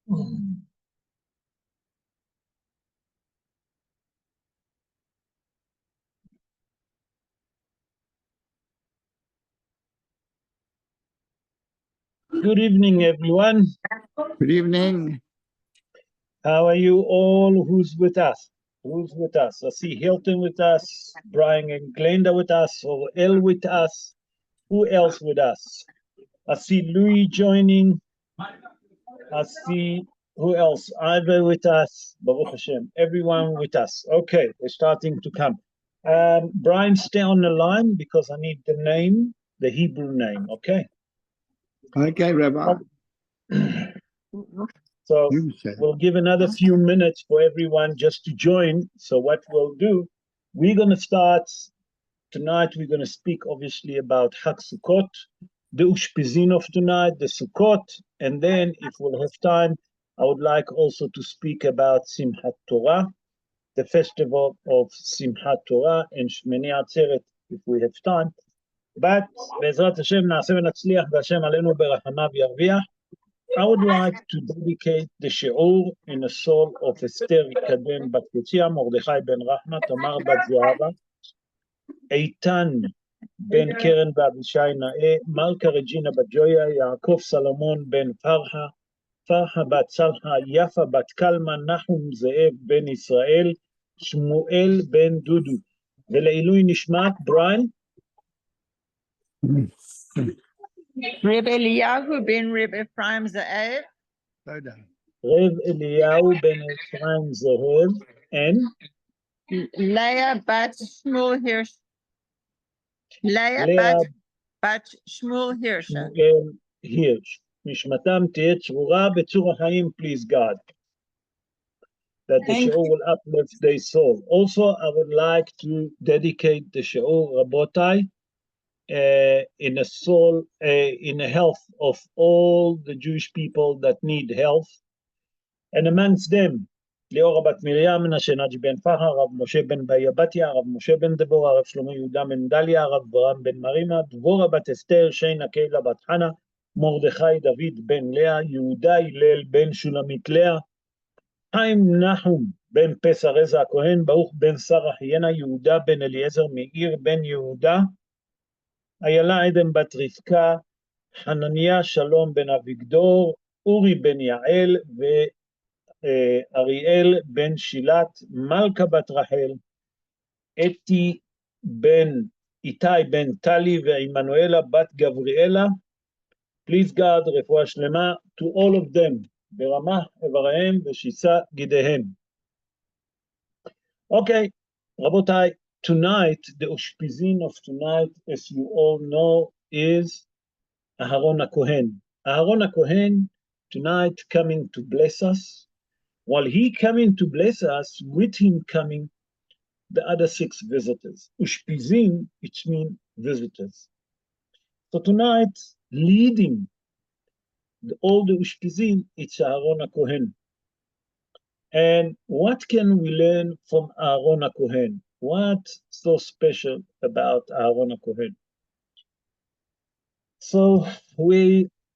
Good evening, everyone. Good evening. How are you all? Who's with us? Who's with us? I see Hilton with us, Brian and Glenda with us, or El with us. Who else with us? I see Louis joining. I see who else? Ivor with us. Baruch Hashem. Everyone with us. Okay, they're starting to come. Brian, stay on the line because I need the name, the Hebrew name. Okay. Okay, Rabbi. So we'll give another few minutes for everyone just to join. So what we'll do, we're going to start tonight. We're going to speak obviously about Hag Sukkot, the Ushpizim of tonight, the Sukkot, and then if we'll have time, I would like also to speak about Simchat Torah, the festival of Simchat Torah, and Shmini Atzeret if we have time. But Be'ezrat Hashem na'aseh v'natzliach v'Hashem aleinu berachamav yarviach. I would like to dedicate the shiur in the soul of Esther Kaden Bat Ketzia, Mordechai ben Rahma, Tamar Bat Zehava, Eitan ben Keren V'Avishai Nae, Malka Regina Bat Joya, Yaakov Salomon ben Farha, Farha Bat Salha, Yafa Bat Kalma, Nahum Ze'ev ben Israel, Shmuel ben Dudu. ולעילוי נשמת, Brian? Reb Eliyahu ben Reb Ephraim Ze'ev. Slow down. Reb Eliyahu ben Ephraim Ze'ev, and Leah bat Shmuel Hirsch. Leah bat Shmuel Hirsch. Shmuel Hirsch. נשמתם תהיה צרורה בצור החיים, please God. That the shiur will uplift their soul. Also, I would like to dedicate the shiur, Rabotai, in the soul, in the health of all the Jewish people that need health. And amongst them, ליאורה בת מרים, מנשה נג'י בן פחר, הרב משה בן ביבתיה, הרב משה בן דבורה, הרב שלמה יהודה בן דליה, הרב אברהם בן מרימה, דבורה בת אסתר, שינה קהילה בת חנה, מרדכי דוד בן לאה, יהודה הלל בן שולמית לאה, חיים נחום בן פסח רזה הכהן, ברוך בן שרה חיינה, יהודה בן אליעזר מאיר בן יהודה, איילה עדן בת רבקה, חנניה שלום בן אביגדור, אורי בן יעל ואריאל בן שילת, מלכה בת רחל, איתי בן טלי ועמנואלה בת גבריאלה. Please God, רפואה שלמה to all of them, ברמה איבריהם ושיסה גידיהם. Okay, רבותיי, tonight, the Ushpizim of tonight, as you all know, is Aharon Hakohen. Aharon Hakohen tonight coming to bless us. While he coming to bless us, with him coming the other 6 visitors. Ushpizim, it means visitors. So tonight, leading all the Ushpizim, it's Aharon Hakohen. And what can we learn from Aharon Hakohen? What's so special about Aharon Hakohen? So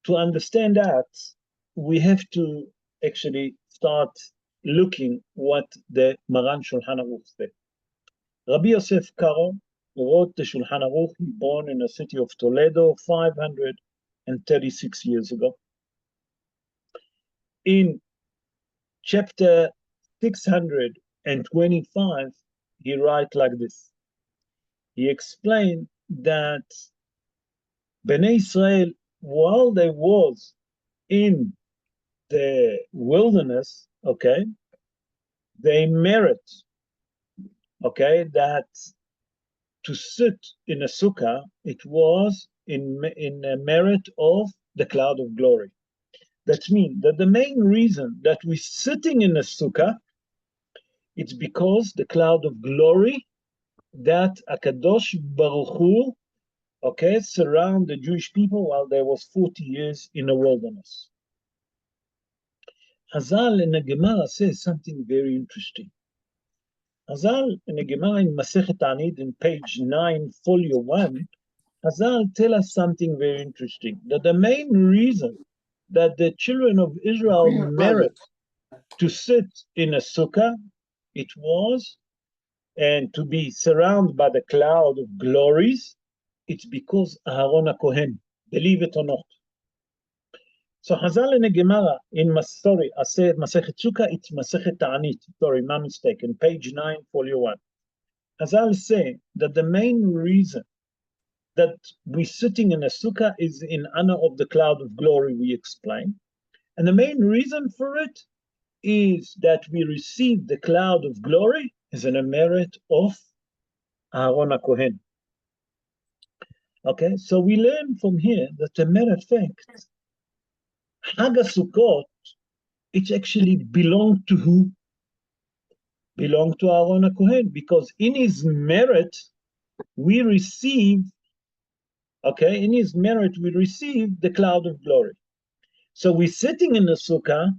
to understand that, we have to actually start looking what the Maran Shulchan Aruch said. Rabbi Yosef Karo wrote the Shulchan Aruch. He born in the city of Toledo 536 years ago. In chapter 625, he writes like this. He explained that Bnei Israel, while they was in the wilderness, okay, they merit, okay, that to sit in a sukkah, it was in a merit of the cloud of glory. That means that the main reason that we're sitting in a sukkah, it's because the cloud of glory that HaKadosh Baruch Hu, okay, surround the Jewish people while there was 40 years in the wilderness. Hazal in the Gemara says something very interesting. Hazal in the Gemara in Masechet Anid in page 9, folio 1, Hazal tell us something very interesting. That the main reason that the children of Israel merit to sit in a sukkah, it was, and to be surrounded by the cloud of glories, it's because Aharon Hakohen, believe it or not. So Hazal in a Gemara, sorry, I said Masechet Sukkah, it's Masechet Ta'anit, sorry, my mistake, in page 9, folio 1. Hazal say that the main reason that we're sitting in a sukkah is in honor of the cloud of glory, we explain. And the main reason for it is that we receive the cloud of glory as a merit of Aharon Hakohen. Okay, so we learn from here that, a matter of fact, Hag HaSukkot, it actually belonged to who? Belonged to Aharon Hakohen, because in his merit, we receive, okay, in his merit, we receive the cloud of glory. So we're sitting in the sukkah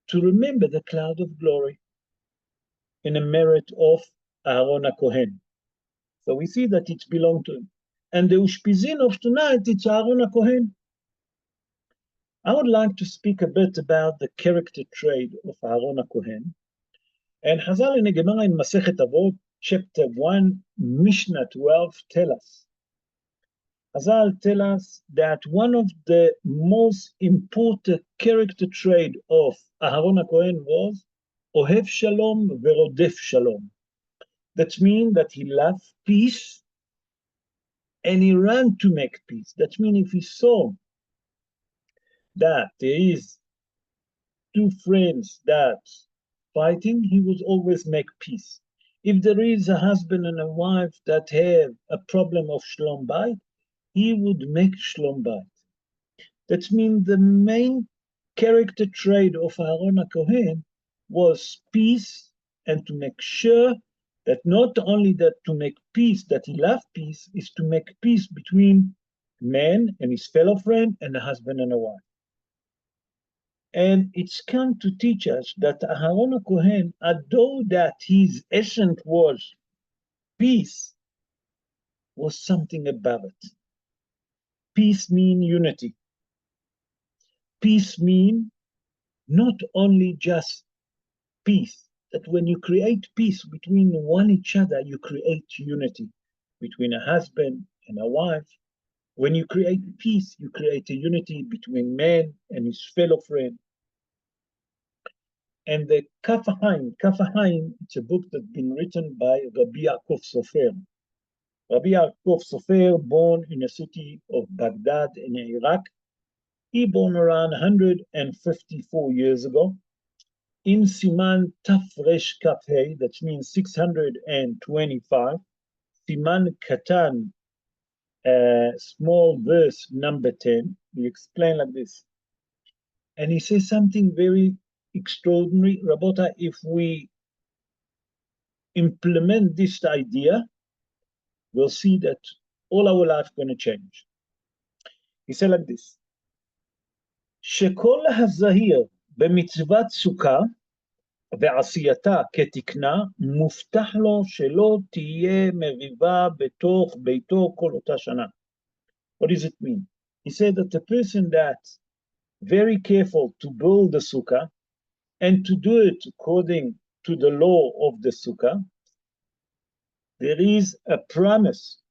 to remember the cloud of glory in a merit of Aharon Hakohen. So we see that it belonged to him. And the Ushpizim of tonight, it's Aharon Hakohen. I would like to speak a bit about the character trait of Aharon Hakohen. And Hazal in the Gemara in Masechet Avot, chapter 1, Mishnah 12, tell us. Hazal tell us that one of the most important character trait of Aharon Hakohen was Ohev Shalom Verodef Shalom. That means that he loved peace and he ran to make peace. That means if he saw that there is two friends that fighting, he would always make peace. If there is a husband and a wife that have a problem of shlom bayit, he would make shlom bayit. That means the main character trait of Aharon Hakohen was peace, and to make sure that not only that to make peace, that he loved peace, is to make peace between man and his fellow friend and a husband and a wife. And it's come to teach us that Aharon Hakohen, although that his essence was peace, was something above it. Peace means unity. Peace means not only just peace, that when you create peace between each other, you create unity between a husband and a wife. When you create peace, you create a unity between man and his fellow friend. And the Aharon, it's a book that's been written by Rabbi Yaakov Sofer. Rabbi Yaakov Sofer, born in the city of Baghdad in Iraq. He born around 154 years ago. In Siman Tafresh Kafhei, that means 625. Siman Katan, small verse number 10. We explain like this. And he says something very extraordinary. Rabota, if we implement this idea, we'll see that all our life is going to change. He said like this, שכל הזהיר במצוות סוכה ועשייתה כתקנה, מובטח לו שלא תהיה מריבה בתוך ביתו כל אותה שנה. What does it mean? He said that the person that's very careful to build the sukkah and to do it according to the law of the sukkah, there is a promise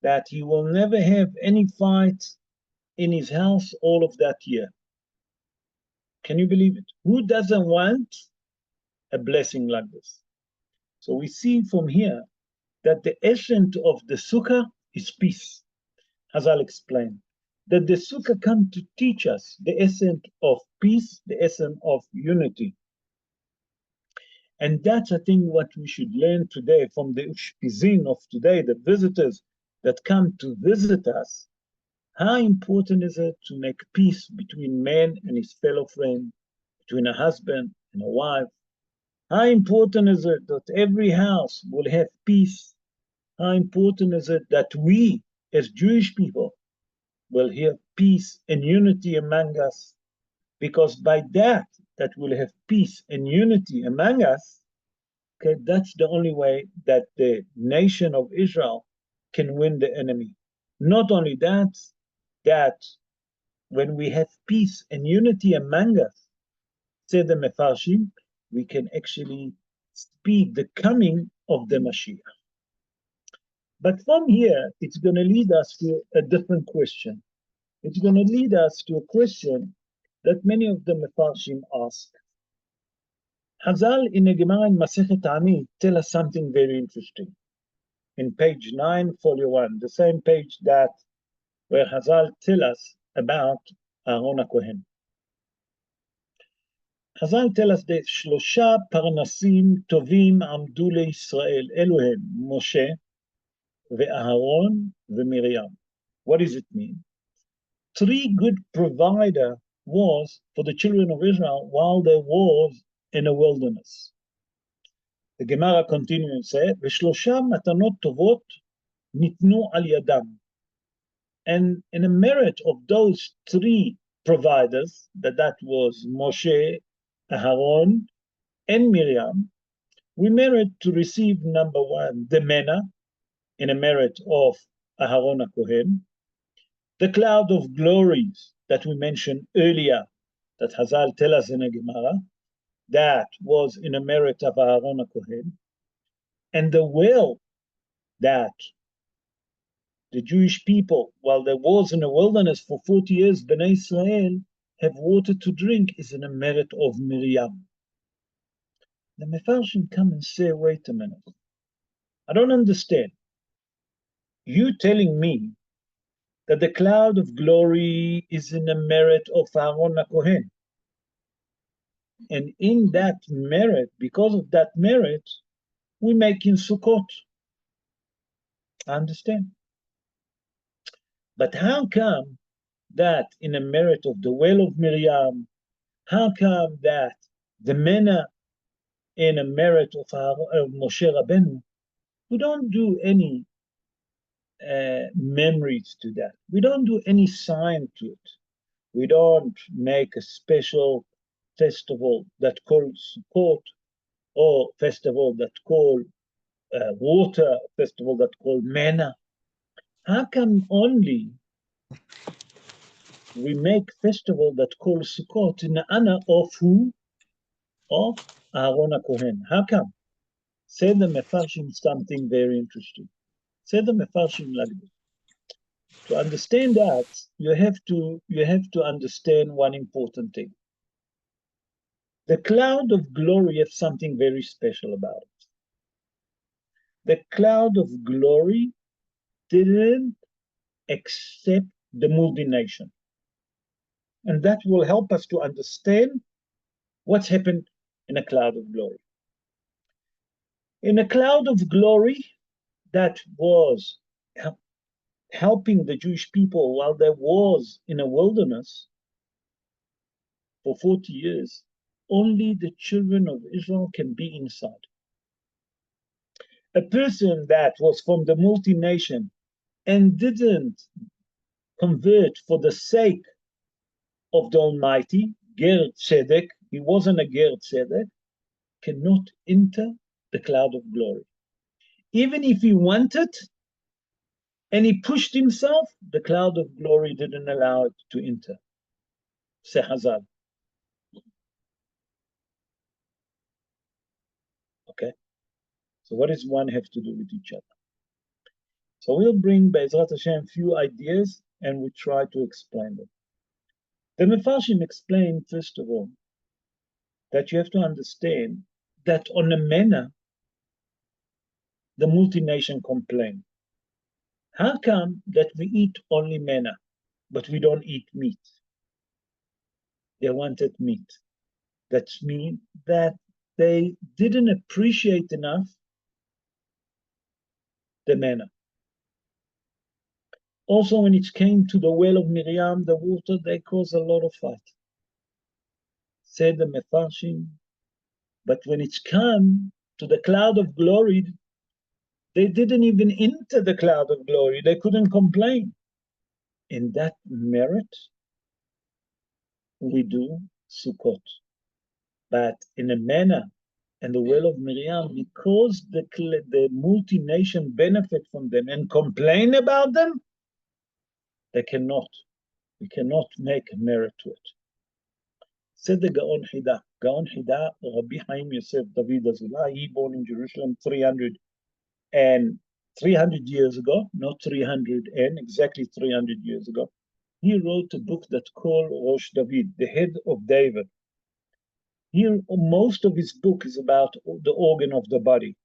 that he will never have any fights in his house all of that year. Can you believe it? Who doesn't want a blessing like this? So we see from here that the essence of the sukkah is peace, as I'll explain. That the sukkah comes to teach us the essence of peace, the essence of unity. And that's, I think, what we should learn today from the Ushpizim of today, the visitors that come to visit us. How important is it to make peace between man and his fellow friend, between a husband and a wife? How important is it that every house will have peace? How important is it that we, as Jewish people, will have peace and unity among us? Because by that we'll have peace and unity among us, okay, that's the only way that the nation of Israel can win the enemy. Not only that when we have peace and unity among us, say the Mefarshim, we can actually speed the coming of the Mashiach. But from here, it's going to lead us to a different question. It's going to lead us to a question that many of the Mefarshim ask. Hazal in the Gemara in Masechet Ani tell us something very interesting. In page 9, folio 1, the same page that where Hazal tell us about Aharon Hakohen. Hazal tell us that Shlosha Parnasim Tovim Amdu LeYisrael, אלו הם, Moshe, ve'Aharon, ve'Miriam. What does it mean? 3 good provider was for the children of Israel while they was in a wilderness. The Gemara continues and says, "V'shlosha matanot tovot nitnu al yadam." And in the merit of those 3 providers, that was Moshe, Aharon, and Miriam, we merit to receive number 1, the manna, in a merit of Aharon Hakohen, the cloud of glories that we mentioned earlier, that Hazal tell us in a Gemara, that was in a merit of Aharon Hakohen, and the well that the Jewish people, while there was in the wilderness for 40 years, Bnei Israel have water to drink, is in a merit of Miriam. The Mefarshim come and say, wait a minute, I don't understand. You telling me that the cloud of glory is in the merit of Aharon Hakohen. And in that merit, because of that merit, we make in Sukkot. I understand. But how come that in the merit of the well of Miriam, how come that the manna in a merit of Moshe Rabbeinu, we don't do any memories to that. We don't do any sign to it. We don't make a special festival that called Sukkot, or festival that called water, festival that called manna. How come only we make festival that called Sukkot in the honor of who? Of Aharon Hakohen. How come? Say the Mefarshim something very interesting. Say the Mefarshim like this. To understand that, you have to understand one important thing. The cloud of glory has something very special about it. The cloud of glory didn't accept the multi-nation. And that will help us to understand what's happened in a cloud of glory. In a cloud of glory that was helping the Jewish people while there was in a wilderness for 40 years, only the children of Israel can be inside. A person that was from the multi-nation and didn't convert for the sake of the Almighty, Ger Tzedek, he wasn't a Ger Tzedek, cannot enter the cloud of glory. Even if he wanted and he pushed himself, the cloud of glory didn't allow it to enter. Say Hazal. Okay? So what does one have to do with each other? So we'll bring Be'ezrat Hashem few ideas and we try to explain them. The Mefarshim explain, first of all, that you have to understand that on a manna, the multi-nation complain. How come that we eat only manna, but we don't eat meat? They wanted meat. That means that they didn't appreciate enough the manna. Also, when it came to the well of Miriam, the water, they caused a lot of fight. Said the Mefarshim, but when it's come to the cloud of glory, they didn't even enter the cloud of glory. They couldn't complain. In that merit, we do Sukkot. But in a manner, and the well of Miriam, because the multi-nation benefit from them and complain about them, they cannot. We cannot make a merit to it. Said the Gaon Hida. Gaon Hida, Rabbi Haim Yosef David Azulai, he born in Jerusalem 300 years ago, not 300 and exactly 300 years ago. He wrote a book that's called Rosh David, the head of David. Here, most of his book is about the organ of the body.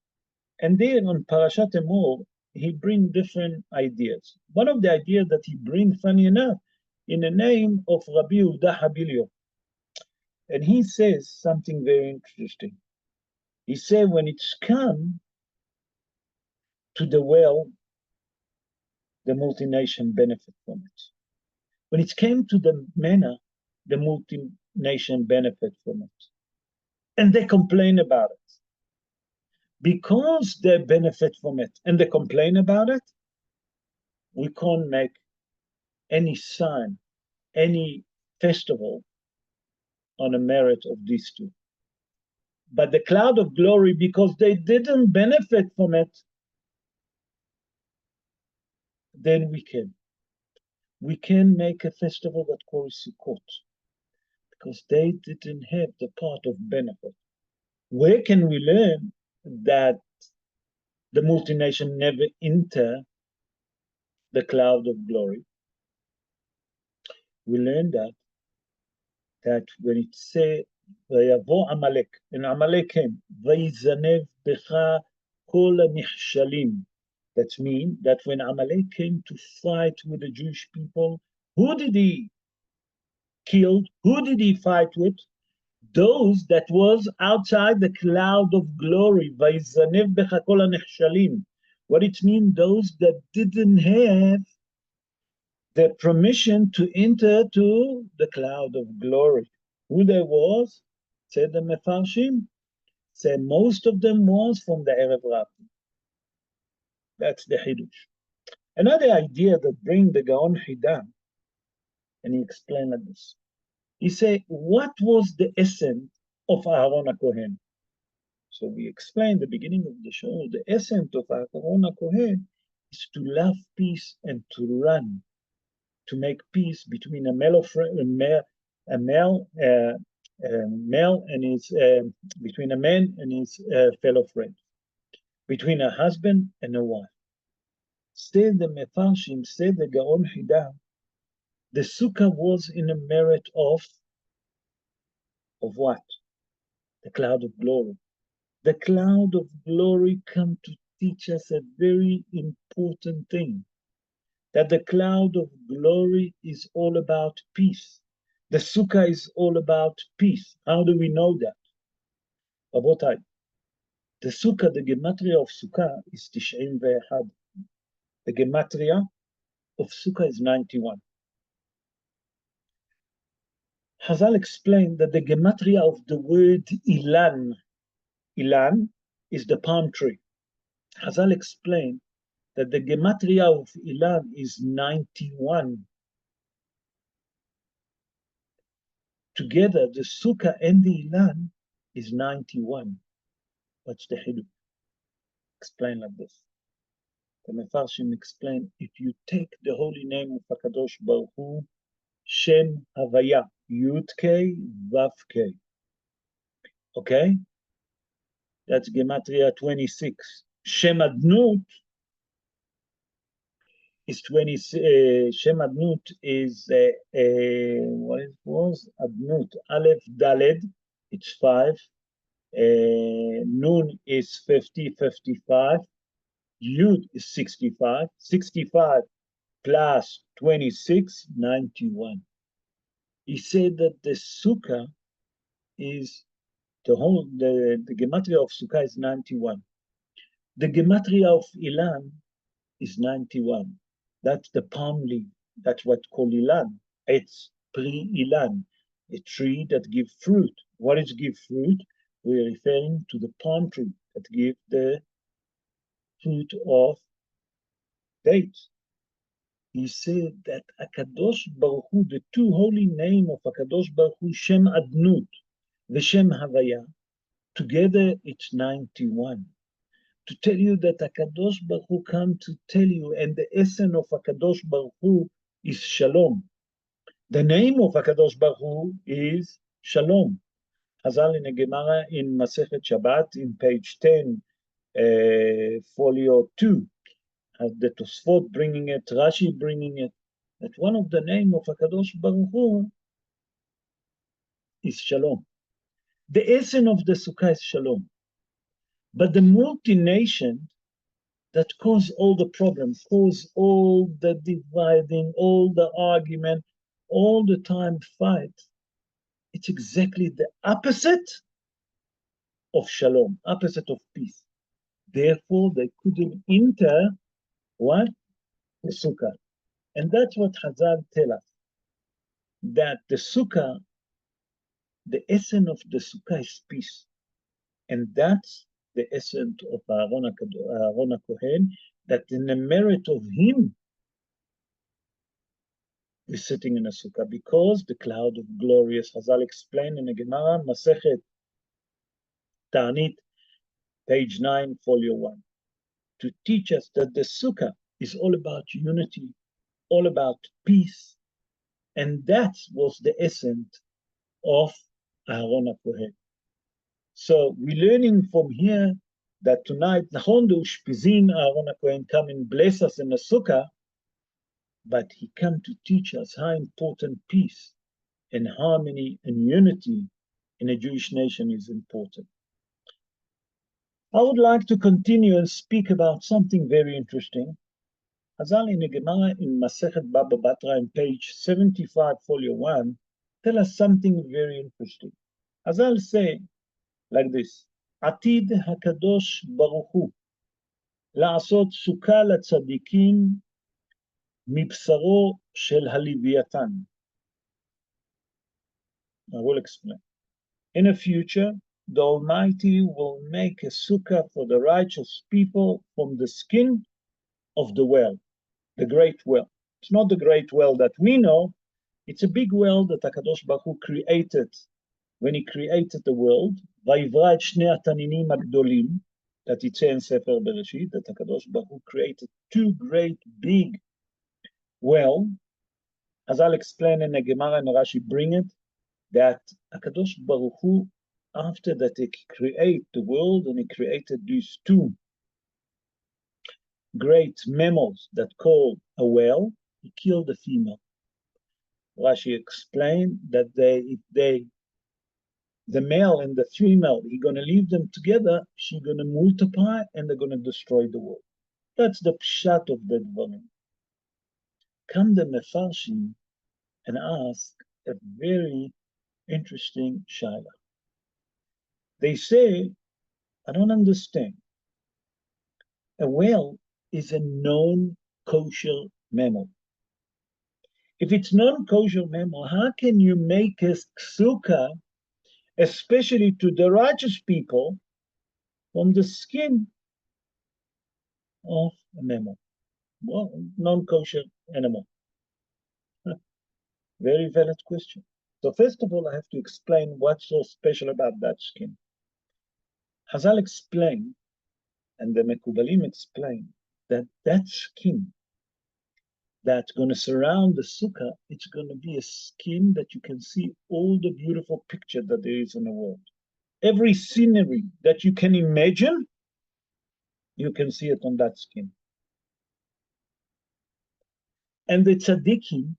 And then on Parashat Emor, he brings different ideas. One of the ideas that he brings, funny enough, in the name of Rabbi Yehuda Habilio. And he says something very interesting. He said when it's come to the well, the multination benefit from it. When it came to the manna, the multination benefit from it. And they complain about it. Because they benefit from it and they complain about it, we can't make any sign, any festival on a merit of these two. But the cloud of glory, because they didn't benefit from it, then we can. We can make a festival that calls Sukkot, because they didn't have the part of benefit. Where can we learn that the multination never enter the cloud of glory? We learn that when it say, ויבוא עמלק, and Amalek came, ויזנב בך כל הנכשלים. That means that when Amalek came to fight with the Jewish people, who did he kill? Who did he fight with? Those that was outside the cloud of glory. ויזנב בך כל הנכשלים. What it means, those that didn't have the permission to enter to the cloud of glory. Who they was? Said the Mefarshim. Say most of them was from the Erev Rabbah. That's the Hidush. Another idea that bring the Gaon Hida, and he explained like this. He said, what was the essence of Aharon Hakohen? So we explained the beginning of the show, the essence of Aharon Hakohen is to love peace and to run, to make peace between a male and his between a man and his fellow friend, between a husband and a wife. Said the Mefarshim, said the Gaon Hida, the sukkah was in a merit of what? The cloud of glory. The cloud of glory come to teach us a very important thing, that the cloud of glory is all about peace. The sukkah is all about peace. How do we know that? Rabotai, the sukkah, the gematria of sukkah is 91. The gematria of sukkah is 91. Chazal explained that the gematria of the word ilan is the palm tree. Chazal explained that the gematria of ilan is 91. Together, the sukkah and the ilan is 91. What's the hidduch? Explain like this. The Mefarshim explain, if you take the holy name of HaKadosh Baruch Hu, Shem Havaya, Yud K, Vav K. Okay? That's Gematria 26. Shem Adnut is 20. Shem Adnut is what it was? Adnut Aleph Daled. It's 5. Nun is 50, 55. Yud is 65. 65 plus 26, 91. He said that the sukkah is the gematria of sukkah is 91. The gematria of ilan is 91. That's the palm leaf. That's what called ilan. It's pre-ilan, a tree that gives fruit. What is give fruit? We're referring to the palm tree that gives the fruit of dates. He said that HaKadosh Baruch Hu, the two holy name of HaKadosh Baruch Hu, Shem Adnut, the Shem Havaya, together it's 91. To tell you that HaKadosh Baruch Hu come to tell you, and the essence of HaKadosh Baruch Hu is Shalom. The name of HaKadosh Baruch Hu is Shalom. Chazal in a Gemara in Masechet Shabbat in page 10, folio 2, the Tosfot bringing it, Rashi bringing it, that one of the name of HaKadosh Baruch Hu is Shalom. The essence of the Sukkah is Shalom. But the multi-nation that cause all the problems, cause all the dividing, all the argument, all the time fight, it's exactly the opposite of Shalom, opposite of peace. Therefore, they couldn't enter what? The Sukkah. And that's what Chazal tell us, that the Sukkah, the essence of the Sukkah is peace. And that's the essence of Aharon Hakohen, that in the merit of him is sitting in a Sukkah, because the cloud of glory, as Chazal explained in the Gemara, Masechet Ta'anit, page 9, folio 1, to teach us that the Sukkah is all about unity, all about peace. And that was the essence of Aharon Hakohen. So we're learning from here that tonight, Nachon the Ushpizim, Aharon Hakohen come and bless us in the Sukkah, but he come to teach us how important peace and harmony and unity in a Jewish nation is important. I would like to continue and speak about something very interesting. Chazal in the Gemara in Masechet Baba Batra in page 75, folio 1, tell us something very interesting. Chazal say like this, Atid HaKadosh Baruch Hu, לעשות סוכה לצדיקים מבשרו של הלוויתן. I will explain. In the future, the Almighty will make a sukkah for the righteous people from the skin of the well, the great well. It's not the great well that we know, it's a big well that HaKadosh Baruch Hu created when he created the world. ויברא את שני התנינים הגדולים, that it says in Sefer Bereshit, that HaKadosh Baruch Hu created two great big well. As I'll explain in the Gemara and Rashi bring it, that HaKadosh Baruch Hu, after that he created the world and he created these two great mammals that call a whale, he killed the female. Rashi explained that the male and the female, he's going to leave them together, she's going to multiply and they're going to destroy the world. That's the pshat of the dvarim. Come the Mefarshim and ask a very interesting shaila. They say, I don't understand. A whale is a non-kosher mammal. If it's non-kosher mammal, how can you make a sukkah, especially to the righteous people, from the skin of a mammal? Well, non-kosher animal. Very valid question. So first of all, I have to explain what's so special about that skin. Chazal explained, and the Mekubalim explained, that that skin that's going to surround the sukkah, it's going to be a skin that you can see all the beautiful picture that there is in the world. Every scenery that you can imagine, you can see it on that skin. And the tzaddikim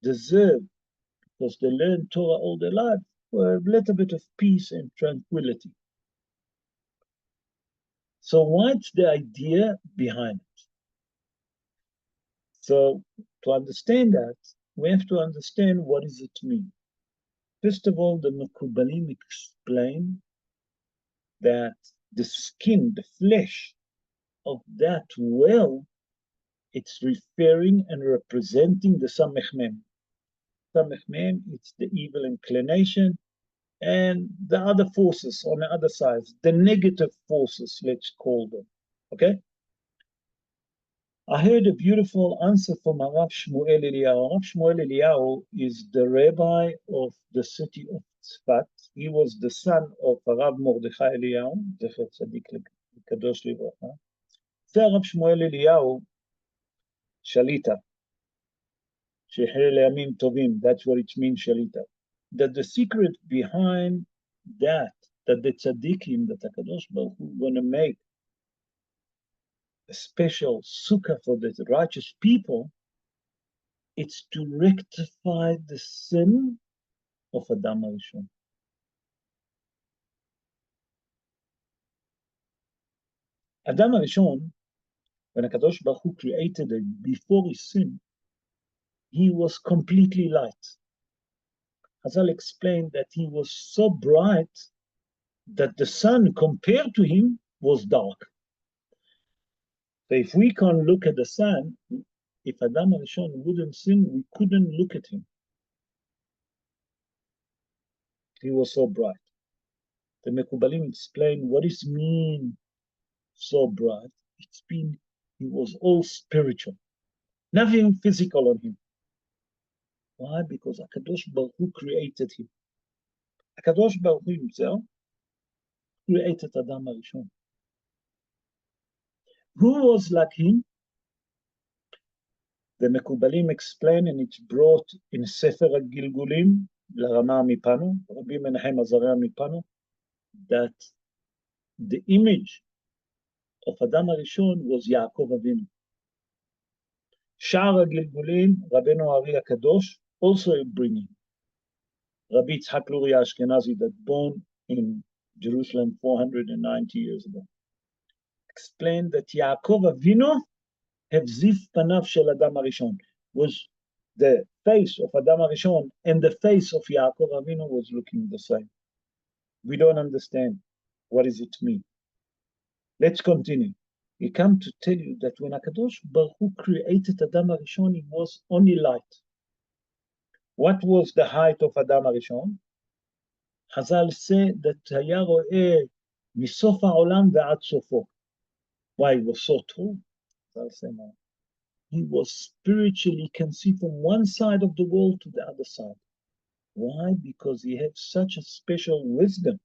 deserve, because they learn Torah all their life, for a little bit of peace and tranquility. So what's the idea behind it? So to understand that, we have to understand what does it mean. First of all, the Mekubalim explain that the skin, the flesh of that well, it's referring and representing the Samech Mem. Samech Mem, it's the evil inclination, and the other forces on the other side, the negative forces, let's call them, okay? I heard a beautiful answer from Rav Shmuel Eliyahu. Rav Shmuel Eliyahu is the rabbi of the city of Tzfat. He was the son of Rav Mordechai Eliyahu, Zecher Tzadik Kadosh Livracha. זה הרב שמואל אליהו שליטה. שיחיה לימים טובים, that's what it means, Shalita. That the secret behind that the tzaddikim, that HaKadosh Baruch Hu going to make a special sukkah for the righteous people, it's to rectify the sin of Adam HaRishon. Adam HaRishon, when HaKadosh Baruch Hu created it before his sin, he was completely light. Hazal explained that he was so bright that the sun, compared to him, was dark. So if we can't look at the sun, if Adam HaRishon wouldn't sin, we couldn't look at him. He was so bright. The Mekubalim explain what it means so bright. It's been, he was all spiritual, nothing physical on him. Why? Because HaKadosh Baruch Hu created him. HaKadosh Baruch Hu himself created Adam HaRishon. Who was like him? The Mekubalim explain, and it's brought in Sefer HaGilgulim, L'Rama Mipano, Rabbi Menachem Azariah Mipano, that the image of Adam HaRishon was Yaakov Avinu. Sha'ar HaGilgulim, Rabbeinu Ari HaKadosh, also a bringing. Rabbi Yitzhak Luria Ashkenazi, that born in Jerusalem 490 years ago, explained that Yaakov Avinu Hevzif Panav Shel Adam HaRishon, was the face of Adam HaRishon and the face of Yaakov Avinu was looking the same. We don't understand. What does it mean? Let's continue. He come to tell you that when HaKadosh Baruch Hu created Adam HaRishon, it was only light. What was the height of Adam HaRishon? Chazal say that היה רואה מסוף העולם ועד סופו. Why he was so tall? Chazal say no. He was spiritually, can see from one side of the world to the other side. Why? Because he had such a special wisdom.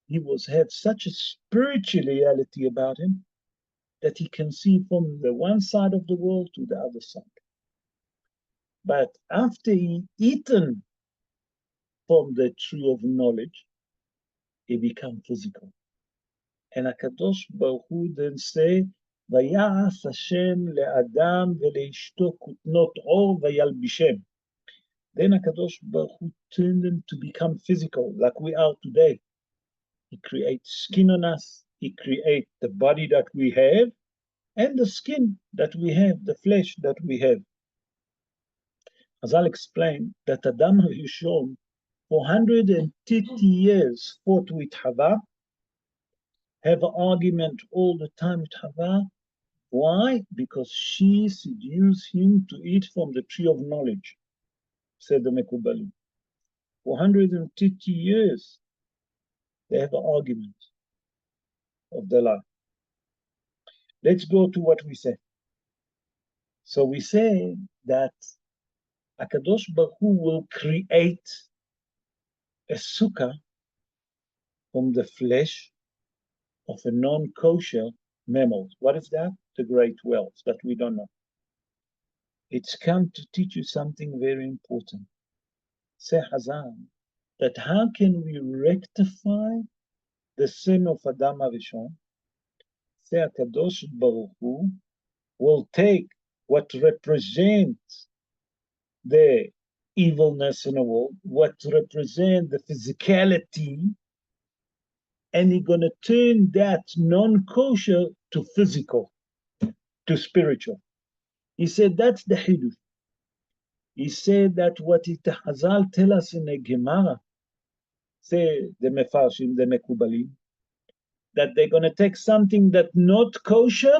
He had such a spiritual reality about him that he can see from the one side of the world to the other side. But after he eaten from the tree of knowledge, he became physical. And HaKadosh Baruch Hu then say, ויעש השם לאדם ולאשתו כותנות עור וילבישם. Then HaKadosh Baruch Hu turned them to become physical, like we are today. He creates skin on us, he creates the body that we have, and the skin that we have, the flesh that we have. As I'll explain, that Adam HaRishon, for 130 years, fought with Hava, have an argument all the time with Hava. Why? Because she seduced him to eat from the tree of knowledge, said the Mekubalim. For 150 years, they have an argument of the life. Let's go to what we say. So we say that HaKadosh Baruch Hu will create a sukkah from the flesh of a non-kosher mammal. What is that? The great whales that we don't know. It's come to teach you something very important. Say Hazan, that how can we rectify the sin of Adam HaRishon? Say HaKadosh Baruch Hu will take what represents the evilness in the world, what represents the physicality, and he's going to turn that non-kosher to physical, to spiritual. He said that's the Hidush. He said that what it Hazal tell us in the Gemara, say the Mefarshim, the Mekubalim, that they're going to take something that's not kosher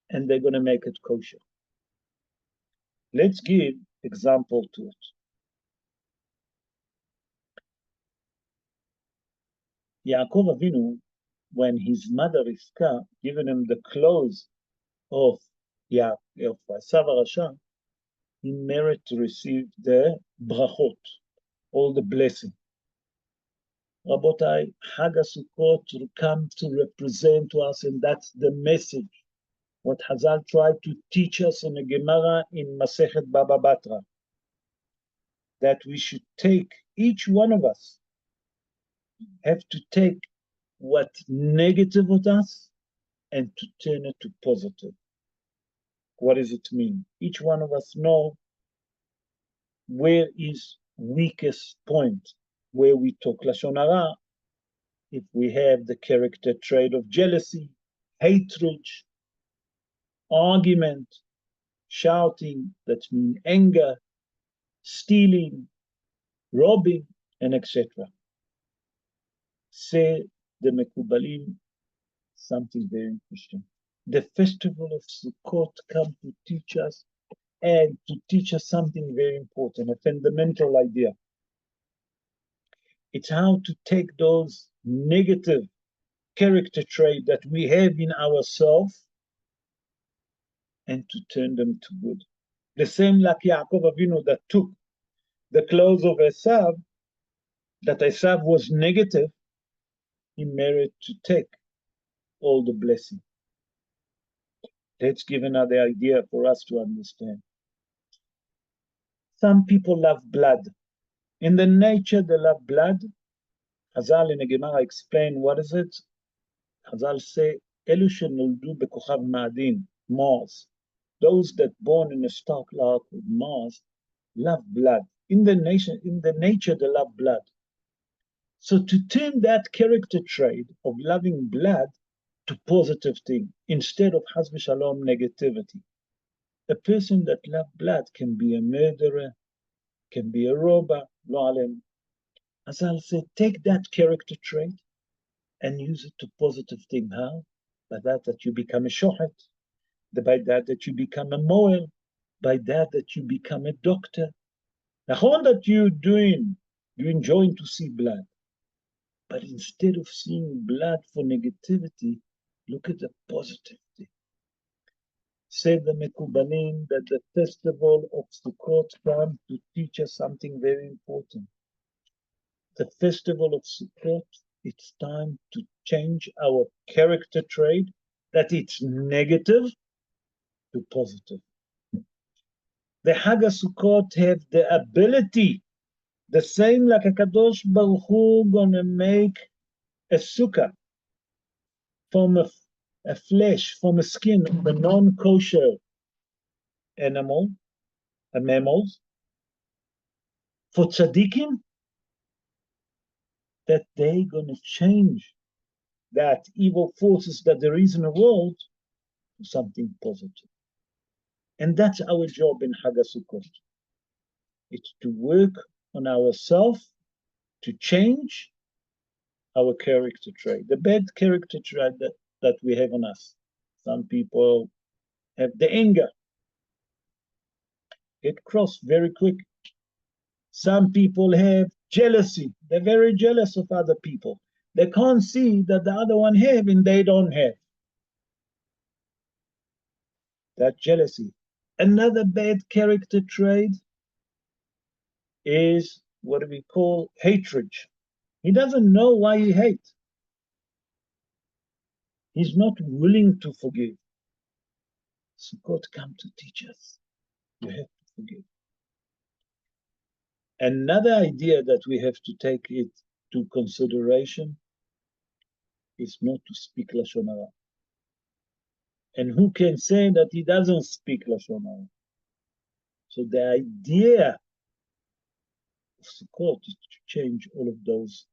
and they're going to make it kosher. Let's give example to it. Yaakov Avinu, when his mother Rivka given him the clothes of Esav HaRasha, he merited to receive the brachot, all the blessing. Rabotai, Hag HaSukkot come to represent to us, and that's the message what Hazal tried to teach us in the Gemara in Masechet Baba Batra, that we should take, each one of us have to take what's negative with us and to turn it to positive. What does it mean? Each one of us know where is weakest point, where we talk Lashon Hara. If we have the character trait of jealousy, hatred, argument, shouting, that means anger, stealing, robbing, and etc. Say the Mekubalim something very interesting. The festival of Sukkot comes to teach us, and to teach us something very important, a fundamental idea. It's how to take those negative character traits that we have in ourselves and to turn them to good. The same like Yaakov Avinu that took the clothes of Esav, that Esav was negative, he married to take all the blessing. Let's give another idea for us to understand. Some people love blood. In the nature, they love blood. Hazal in the Gemara explain what is it. Hazal say, Elu shenoldu bekochav ma'adin, Mars. Those that born in a star cloud with Mars love blood. In the nature, they love blood. So to turn that character trait of loving blood to positive thing, instead of Chas v'Shalom negativity. A person that loves blood can be a murderer, can be a robber, lo alem. As I'll say, take that character trait and use it to positive thing. How? By that you become a shochet, by that you become a moel, by that you become a doctor. Now, all that you're doing, you're enjoying to see blood. But instead of seeing blood for negativity, look at the positive thing. Say the Mekubalim that the festival of Sukkot comes to teach us something very important. The festival of Sukkot, it's time to change our character trait, that it's negative to positive. The Hag Sukkot have the ability, the same like a Kadosh Baruch Hu gonna make a sukkah from a flesh, from a skin of a non-kosher animal, a mammals, for tzaddikim, that they're gonna change that evil forces that there is in the world to something positive. And that's our job in Hag Sukkot. It's to work on ourselves to change our character trait, the bad character trait that we have on us. Some people have the anger, get cross very quick. Some people have jealousy. They're very jealous of other people. They can't see that the other one have and they don't have. That jealousy. Another bad character trait is what we call hatred. He doesn't know why he hates. He's not willing to forgive. Sukkot come to teach us. You have to forgive. Another idea that we have to take it to consideration is not to speak Lashon Hara. And who can say that he doesn't speak Lashon Hara? So the idea of Sukkot is to change all of those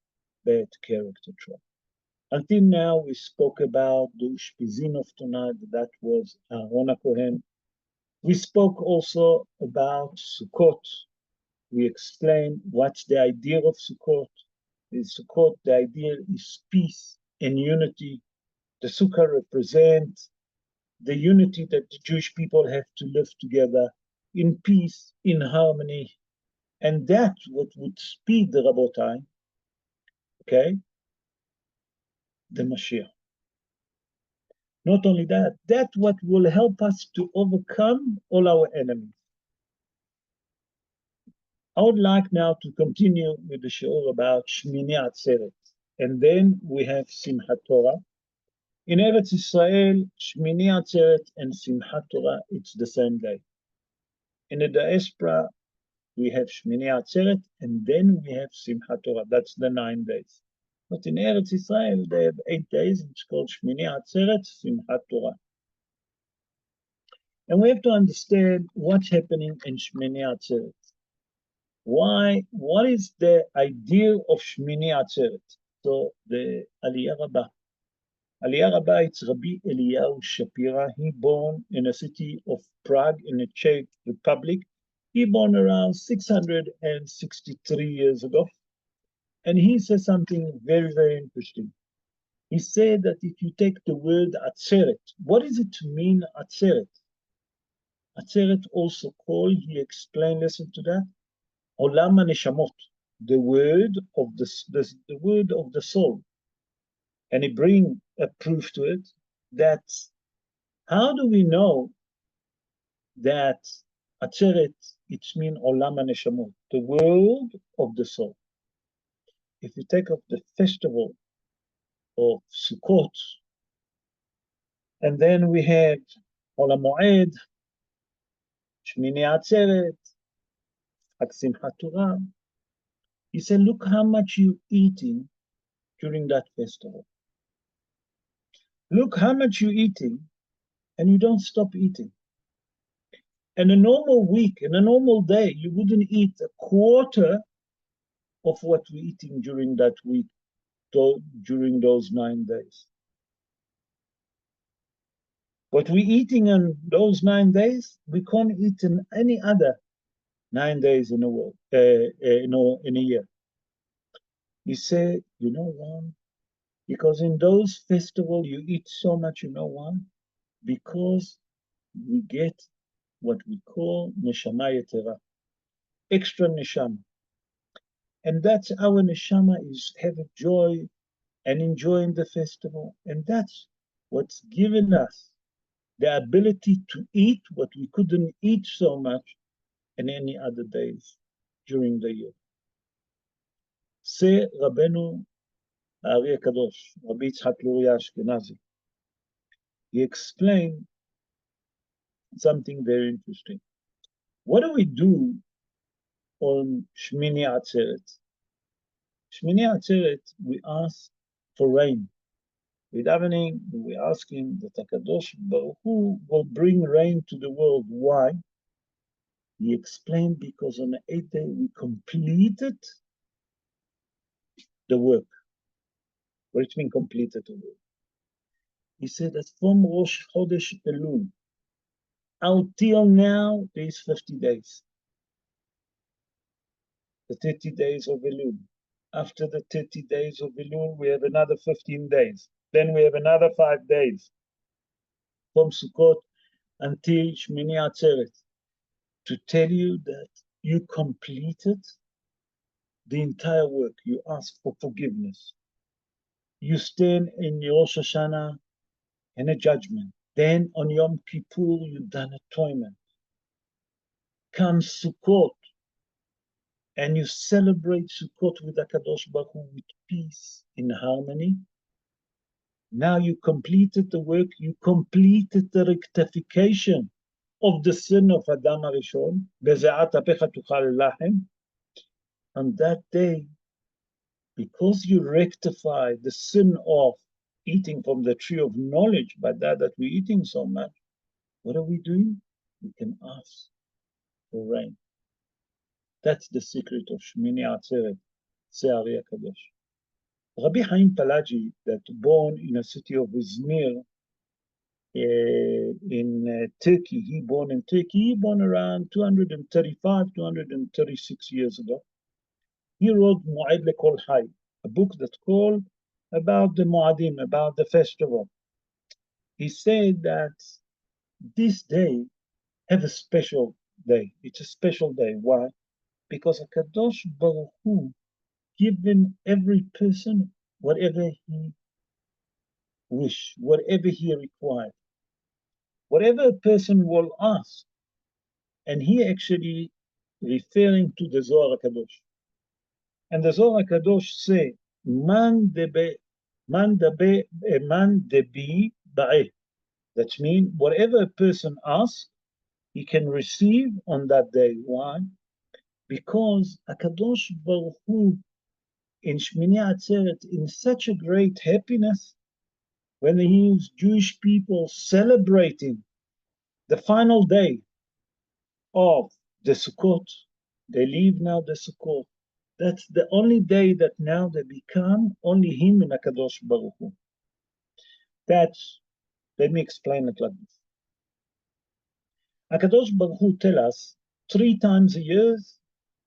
bad character traits. Until now, we spoke about the Ushpizim of tonight. That was Aharon Hakohen. We spoke also about Sukkot. We explained what's the idea of Sukkot. In Sukkot, the idea is peace and unity. The Sukkah represents the unity that the Jewish people have to live together in peace, in harmony. And that's what would speed the Rabotai, okay? The Mashiach. Not only that, that's what will help us to overcome all our enemies. I would like now to continue with the shiur about Shmini Atzeret. And then we have Simchat Torah. In Eretz Israel, Shmini Atzeret and Simchat Torah, it's the same day. In the diaspora, we have Shmini Atzeret and then we have Simchat Torah. That's the 9 days. But in Eretz Israel, they have 8 days. It's called Shmini Atzeret, Simchat Torah. And we have to understand what's happening in Shmini Atzeret. Why? What is the idea of Shmini Atzeret? So the Aliyah Rabbah. Aliyah Rabbah, it's Rabbi Eliyahu Shapira. He born in a city of Prague in the Czech Republic. He born around 663 years ago. And he says something very, very interesting. He said that if you take the word Atzeret, what does it mean, Atzeret? Atzeret, also called, he explained, listen to that, Olam HaNeshamot, the word of the word of the soul. And he bring a proof to it that how do we know that Atzeret, it means Olam HaNeshamot, the world of the soul. If you take up the festival of Sukkot, and then we have Hol HaMoed, Shmini Atzeret, Chag Simchat Torah. He said, look how much you're eating during that festival. Look how much you're eating, and you don't stop eating. In a normal week, in a normal day, you wouldn't eat a quarter of what we're eating during that week, during those 9 days. What we're eating in those 9 days, we can't eat in any other 9 days in a world, in a year. He said, you know why? Because in those festivals you eat so much, you know why? Because we get what we call neshama yetera, extra neshama. And that's our neshama is having joy and enjoying the festival. And that's what's given us the ability to eat what we couldn't eat so much in any other days during the year. Say Rabbeinu Ari Kadosh, Rabbi Yitzhak Luria Ashkenazi. He explained something very interesting. What do we do on Shmini Atzeret? Shmini Atzeret, we ask for rain. We're davening, we're asking that HaKadosh Baruch Hu will bring rain to the world. Why? He explained because on the 8th day we completed the work. What does it mean completed the work? He said that from Rosh Chodesh Elul until now, there is 50 days. The 30 days of Elul. After the 30 days of Elul, we have another 15 days. Then we have another 5 days from Sukkot until Shmini Atzeret to tell you that you completed the entire work. You ask for forgiveness. You stand in Rosh Hashanah in a judgment. Then on Yom Kippur, you've done atonement. Comes Sukkot, and you celebrate Sukkot with HaKadosh Baruch Hu with peace, in harmony. Now you completed the work, you completed the rectification of the sin of Adam HaRishon, Beze'at apecha tuchal lahem. On that day, because you rectify the sin of eating from the tree of knowledge, by that we're eating so much, what are we doing? We can ask for rain. That's the secret of Shmini Atzeret, Se'ari HaKadosh. Rabbi Chaim Palagi, that born in a city of Izmir, in Turkey, he born in Turkey, he born around 235, 236 years ago. He wrote Mu'ad Lekol Hay, a book that's called about the Mu'adim, about the festival. He said that this day have a special day. It's a special day. Why? Because HaKadosh Baruch Hu given every person whatever he wish, whatever he required, whatever a person will ask. And he actually referring to the Zohar HaKadosh. And the Zohar HaKadosh say, Man debe Man debi ba'eh. That means whatever a person asks, he can receive on that day. Why? Because Akadosh Baruch Hu in Shmini Atzeret in such a great happiness when he is Jewish people celebrating the final day of the Sukkot. They leave now the Sukkot. That's the only day that now they become only him and Akadosh Baruch Hu. That's, let me explain it like this. Akadosh Baruch Hu tell us 3 times a year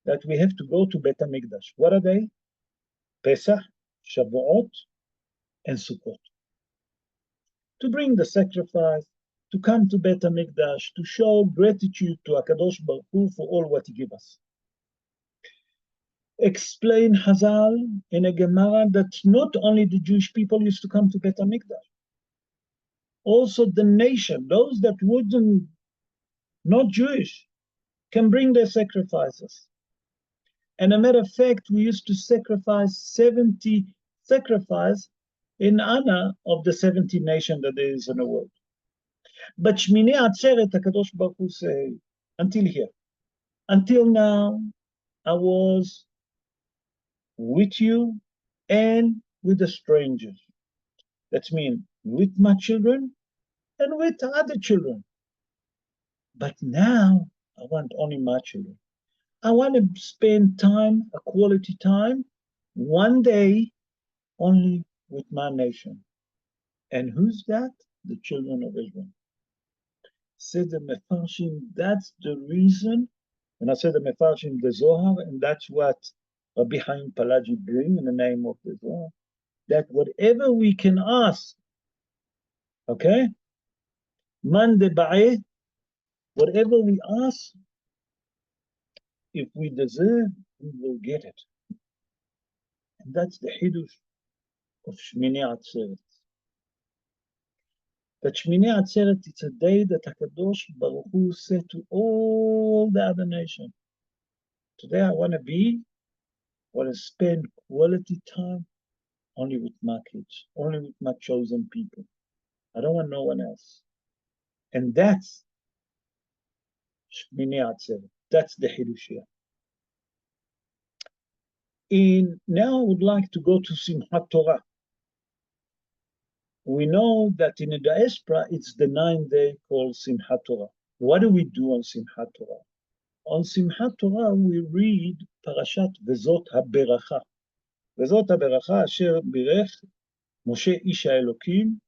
that we have to go to Bet HaMikdash. What are they? Pesach, Shavuot, and Sukkot. To bring the sacrifice, to come to Bet HaMikdash, to show gratitude to Akadosh Baruch Hu for all what he gave us. Explain Hazal in a Gemara that not only the Jewish people used to come to Bet HaMikdash, also the nation, those that wouldn't, not Jewish, can bring their sacrifices. And a matter of fact, we used to sacrifice 70 sacrifices in honor of the 70 nations that there is in the world. But Shmini Atzeret, HaKadosh Baruch Hu say, until here, until now, I was with you and with the strangers. That means with my children and with other children. But now I want only my children. I want to spend time, a quality time, one day only with my nation. And who's that? The children of Israel. Said the Mefarshim, that's the reason. When I said the Mefarshim, the Zohar, and that's what Rabbi Chaim Palaji bring in the name of the Zohar, that whatever we can ask, okay, man de ba'eh, whatever we ask, if we deserve, we will get it. And that's the Hidush of Shmini Atzeret. That Shmini Atzeret, it's a day that HaKadosh Baruch Hu said to all the other nations, today I want to spend quality time only with my kids, only with my chosen people. I don't want no one else. And that's Shmini Atzeret. That's the Hidush here. Now I would like to go to Simchat Torah. We know that in the diaspora, it's the 9th day called Simchat Torah. What do we do on Simchat Torah? On Simchat Torah, we read Parashat Vezot HaBeracha. Vezot HaBeracha Asher Birech Moshe Ish HaElokim.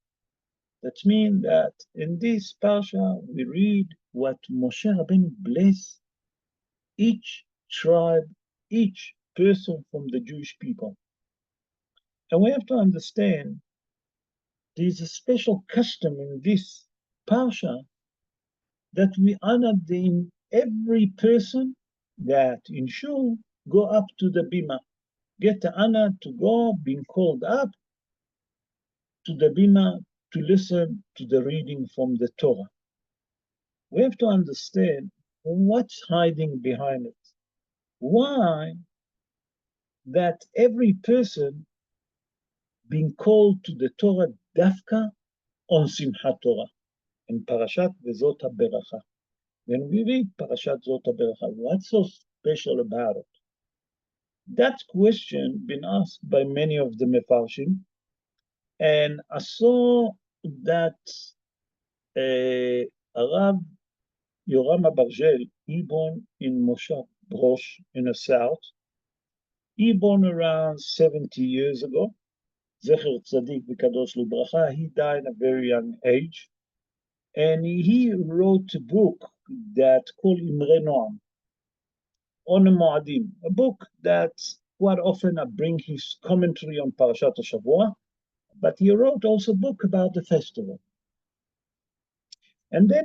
That means that in this Parsha, we read what Moshe Rabbeinu blessed each tribe, each person from the Jewish people. And we have to understand there's a special custom in this Parsha that we honor every person that in Shul go up to the Bima, get the honor to go, being called up to the Bima to listen to the reading from the Torah. We have to understand what's hiding behind it. Why that every person being called to the Torah dafka on Simchat Torah in Parashat Vezot HaBeracha. When we read Parashat Zot HaBeracha, what's so special about it? That question been asked by many of the Mefarshim, and I saw that Arav Yoram Abargel, he born in Moshav Brosh in the south. He born around 70 years ago. Zecher Tzadik V'Kadosh L'Bracha. He died at a very young age. And he wrote a book that called Imre Noam, on Moadim, a book that quite often I bring his commentary on Parashat HaShavua, but he wrote also a book about the festival. And then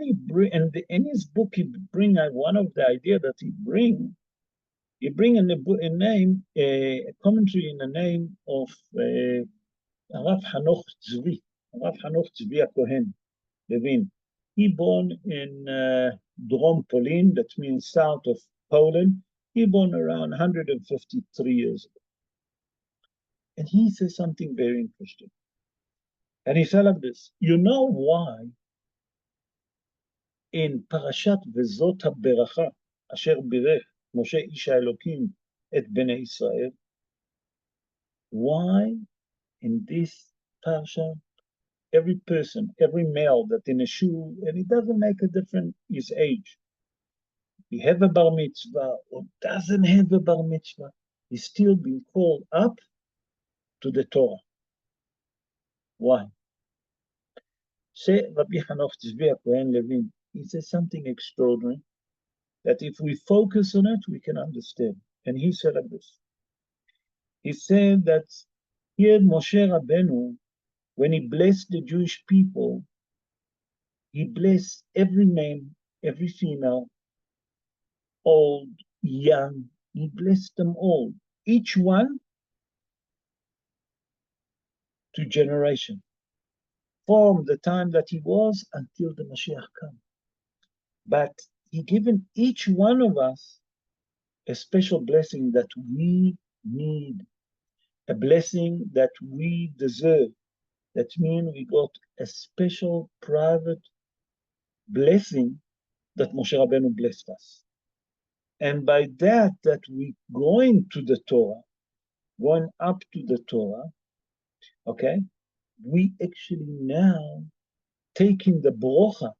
in his book, he bring one of the idea that he bring in a commentary in the name of Rav Hanoch Tzvi, Rav Hanoch Tzvi Hakohen, Levy. He born in Drom Polin, that means south of Poland. He born around 153 years ago. And he says something very interesting. And he said like this, you know why in Parashat Vezot HaBeracha, Asher Birech Moshe Ish HaElokim et Bnei Israel, why in this Parsha, every person, every male that in a shul, and it doesn't make a difference his age, he have a bar mitzvah or doesn't have a bar mitzvah, he's still being called up to the Torah. Why? Say Rabbi Hanoch Tzvi Hakohen Levy, he says something extraordinary that if we focus on it, we can understand. And he said like this. He said that here Moshe Rabbeinu, when he blessed the Jewish people, he blessed every man, every female, old, young, he blessed them all, each one to generation, from the time that he was until the Mashiach come. But he given each one of us a special blessing that we need, a blessing that we deserve. That means we got a special private blessing that Moshe Rabbeinu blessed us. And by that we going to the Torah, going up to the Torah, okay, we actually now taking the brocha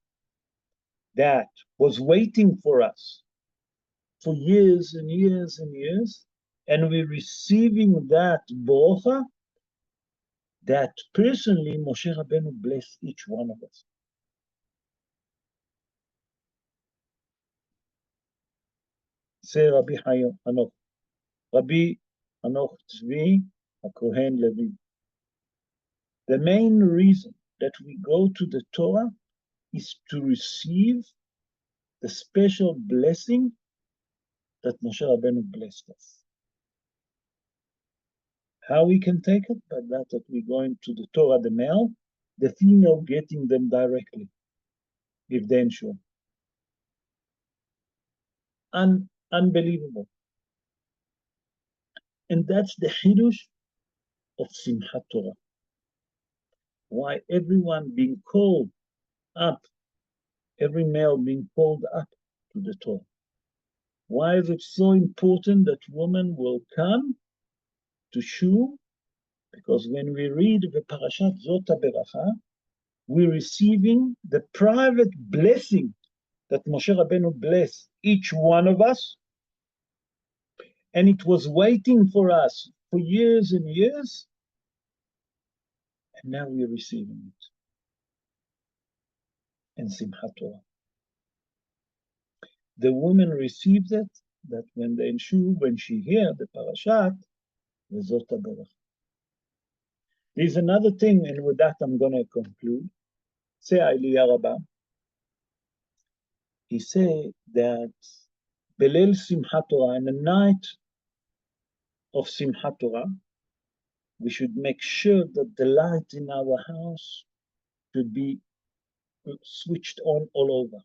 that was waiting for us for years and years and years, and we're receiving that brocha that personally Moshe Rabbeinu blessed each one of us. Say Rabbi Hanoch, Rabbi Hanoch Tzvi Hakohen Levy. The main reason that we go to the Torah is to receive the special blessing that Moshe Rabbeinu blessed us. How we can take it? By that we're going to the Torah, the male, the female getting them directly, if they're sure. Unbelievable. And that's the Hidush of Simchat Torah. Why everyone being called up, every male being called up to the Torah. Why is it so important that women will come to shul? Because when we read the Parashat Zot HaBeracha, we're receiving the private blessing that Moshe Rabbeinu blessed each one of us, and it was waiting for us for years and years, and now we're receiving it in Simchat Torah. The woman received it, that when they in shul, when she hear the Parashat, the Zot HaBeracha. There's another thing, and with that I'm going to conclude. Say Aliyah Rabbah. He said that Belel Simchat Torah, in the night of Simchat Torah, we should make sure that the light in our house should be switched on all over.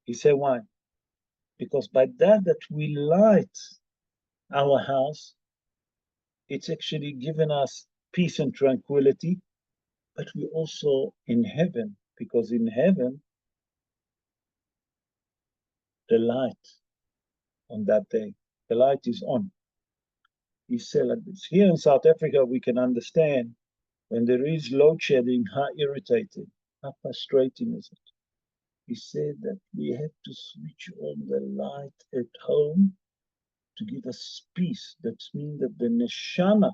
He said, why? Because by that we light our house, it's actually given us peace and tranquility, but we also in heaven, because in heaven, the light on that day, the light is on. He said like this. Here in South Africa, we can understand when there is load shedding, how irritating, how frustrating is it. He said that we have to switch on the light at home to give us peace. That means that the neshama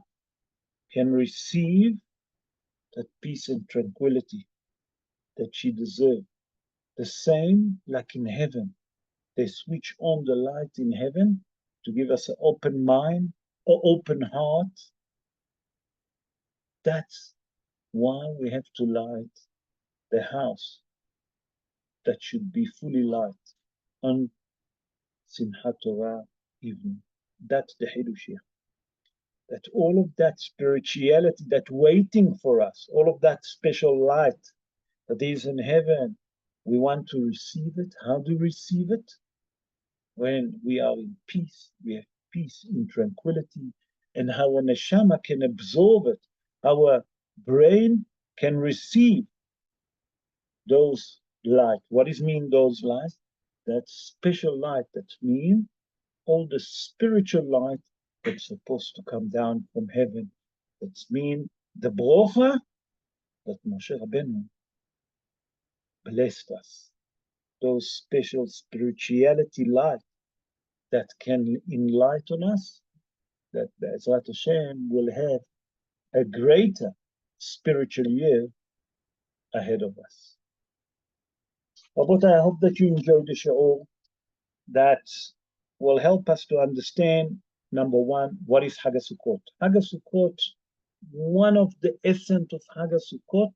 can receive that peace and tranquility that she deserves. The same like in heaven. They switch on the light in heaven to give us an open mind or open heart. That's why we have to light the house that should be fully light on Simchat Torah evening. That's the Hidush here. That all of that spirituality that waiting for us, all of that special light that is in heaven, we want to receive it. How do we receive it? When we are in peace, we have peace in tranquility, and our neshama can absorb it. Our brain can receive those light. What does mean those lights? That special light, that mean all the spiritual light that's supposed to come down from heaven. That mean the brocha that Moshe Rabbeinu blessed us. Those special spirituality light that can enlighten us, that Be'ezrat Hashem will have a greater spiritual year ahead of us. Rabotai, I hope that you enjoyed the shiur. That will help us to understand, number one, what is Hag HaSukkot. Hag HaSukkot, one of the essence of Hag HaSukkot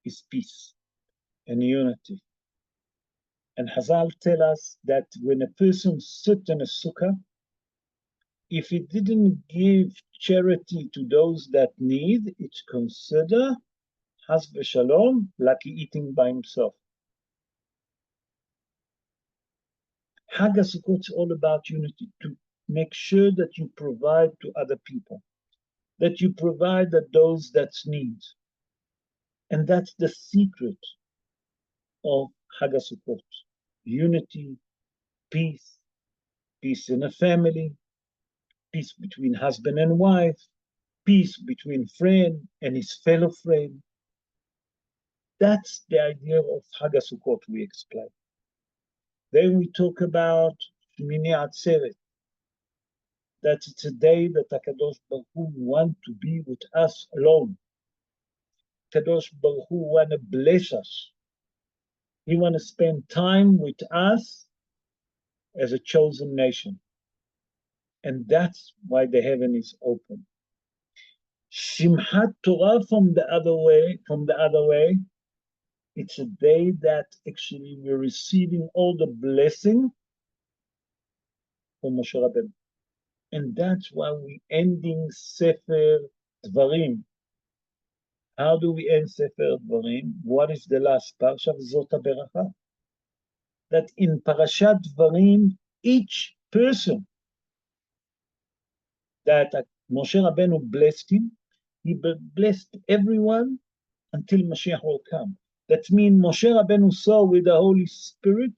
is peace and unity. And Hazal tell us that when a person sits in a sukkah, if he didn't give charity to those that need, it's considered, Has v'shalom, like eating by himself. Hag HaSukkot is all about unity, to make sure that you provide to other people, that you provide to those that need. And that's the secret of Hag HaSukkot. Unity, peace, peace in a family, peace between husband and wife, peace between friend and his fellow friend. That's the idea of Hag HaSukkot we explain. Then we talk about Shmini Atzeret, that it's a day that HaKadosh Baruch Hu wants to be with us alone. Kadosh Baruch Hu want to bless us. He want to spend time with us as a chosen nation. And that's why the heaven is open. Simchat Torah from the other way, it's a day that actually we're receiving all the blessing from Moshe Rabbeinu. And that's why we're ending Sefer Dvarim. How do we end Sefer Dvarim? What is the last parsha? Zot HaBeracha. That in Parashat Dvarim, each person that Moshe Rabbeinu blessed him, he blessed everyone until Mashiach will come. That means Moshe Rabbeinu saw with the Holy Spirit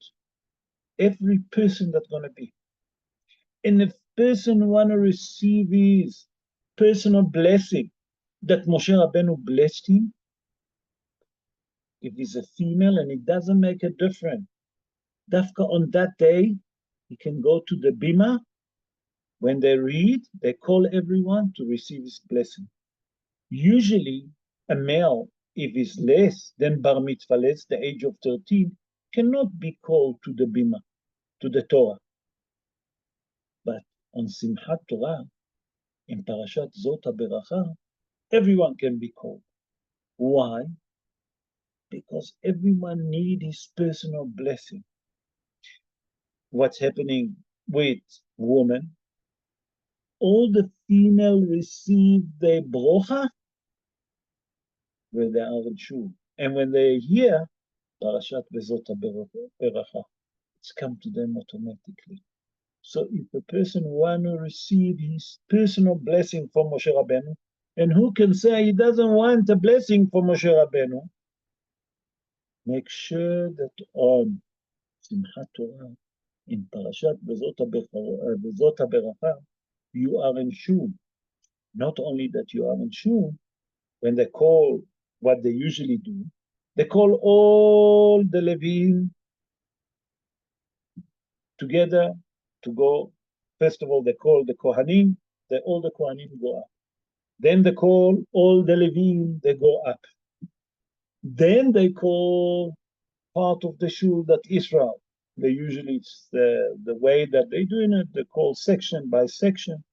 every person that's going to be. And if person want to receive his personal blessing that Moshe Rabbeinu blessed him, if he's a female, and it doesn't make a difference, Dafka on that day, he can go to the bima. When they read, they call everyone to receive his blessing. Usually, a male, if he's less than bar mitzvah, less the age of 13, cannot be called to the bima, to the Torah. But on Simchat Torah, in Parashat Zot HaBeracha, everyone can be called. Why? Because everyone needs his personal blessing. What's happening with women? All the female receive their brocha when they are in shul. And when they hear Parashat Zot HaBeracha, it's come to them automatically. So if a person want to receive his personal blessing from Moshe Rabbeinu, and who can say he doesn't want a blessing from Moshe Rabbeinu, make sure that on Simchat Torah, in Parashat Zot HaBeracha, you are in shul. Not only that you are in shul, when they call what they usually do, they call all the Levy together to go. First of all, they call the Kohanim, all the Kohanim go up. Then they call all the Levim, they go up. Then they call part of the shul that Israel. They usually, it's the way that they do it, they call section by section,